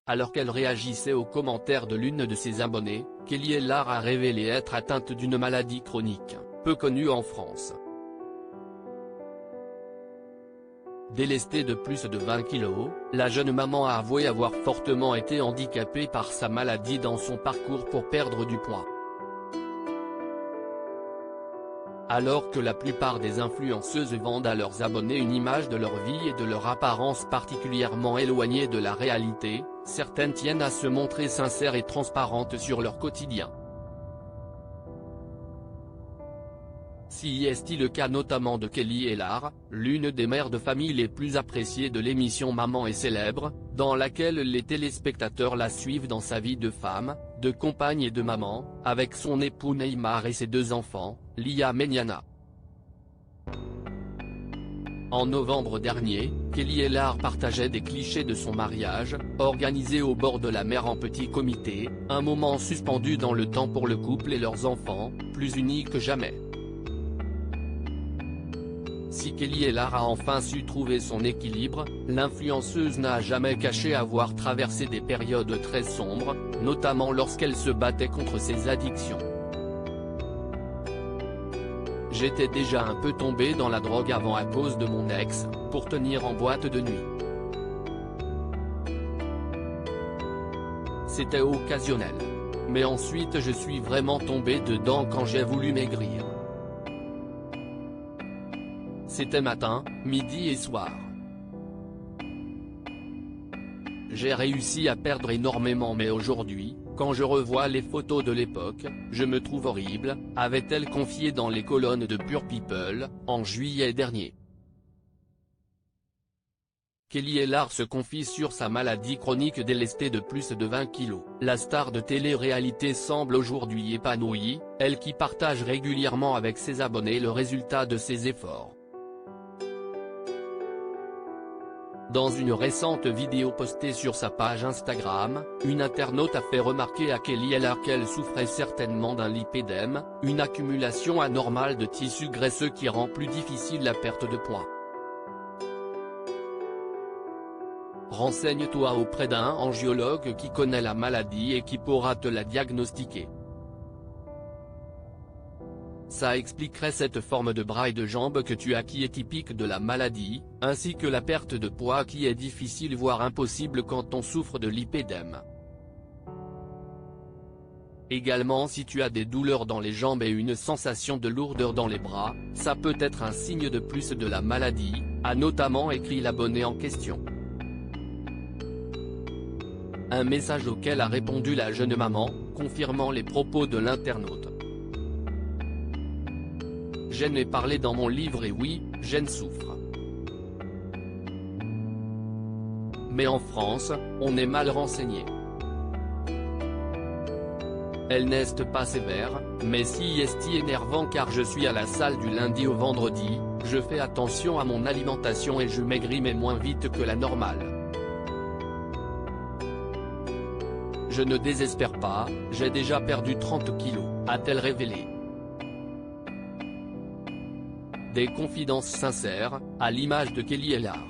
Alors qu'elle réagissait aux commentaires de l'une de ses abonnées, Kelly Ellard a révélé être atteinte d'une maladie chronique, peu connue en France. Délestée de plus de 20 kilos, la jeune maman a avoué avoir fortement été handicapée par sa maladie dans son parcours pour perdre du poids. Alors que la plupart des influenceuses vendent à leurs abonnés une image de leur vie et de leur apparence particulièrement éloignée de la réalité, certaines tiennent à se montrer sincères et transparentes sur leur quotidien. Si est le cas notamment de Kelly Ellard, l'une des mères de famille les plus appréciées de l'émission Maman est célèbre, dans laquelle les téléspectateurs la suivent dans sa vie de femme, de compagne et de maman, avec son époux Neymar et ses 2 enfants, Liam et Niana. En novembre dernier, Kelly Ellard partageait des clichés de son mariage, organisé au bord de la mer en petit comité, un moment suspendu dans le temps pour le couple et leurs enfants, plus unis que jamais. Si Kelly Ellard a enfin su trouver son équilibre, l'influenceuse n'a jamais caché avoir traversé des périodes très sombres, notamment lorsqu'elle se battait contre ses addictions. J'étais déjà un peu tombée dans la drogue avant à cause de mon ex, pour tenir en boîte de nuit. C'était occasionnel. Mais ensuite je suis vraiment tombée dedans quand j'ai voulu maigrir. C'était matin, midi et soir. J'ai réussi à perdre énormément mais aujourd'hui, quand je revois les photos de l'époque, je me trouve horrible, avait-elle confié dans les colonnes de Pure People, en juillet dernier. Kelly Ellard se confie sur sa maladie chronique délestée de plus de 20 kilos. La star de télé-réalité semble aujourd'hui épanouie, elle qui partage régulièrement avec ses abonnés le résultat de ses efforts. Dans une récente vidéo postée sur sa page Instagram, une internaute a fait remarquer à Kelly Ellard qu'elle souffrait certainement d'un lipédème, une accumulation anormale de tissu graisseux qui rend plus difficile la perte de poids. Renseigne-toi auprès d'un angiologue qui connaît la maladie et qui pourra te la diagnostiquer. Ça expliquerait cette forme de bras et de jambes que tu as qui est typique de la maladie, ainsi que la perte de poids qui est difficile voire impossible quand on souffre de lipédème. Également si tu as des douleurs dans les jambes et une sensation de lourdeur dans les bras, ça peut être un signe de plus de la maladie, a notamment écrit l'abonné en question. Un message auquel a répondu la jeune maman, confirmant les propos de l'internaute. J'en ai parlé dans mon livre et oui, j'en souffre. Mais en France, on est mal renseigné. Elle n'est pas sévère, mais si est énervant car je suis à la salle du lundi au vendredi, je fais attention à mon alimentation et je maigris mais moins vite que la normale. Je ne désespère pas, j'ai déjà perdu 30 kilos, a-t-elle révélé. Des confidences sincères, à l'image de Kelly Ellard.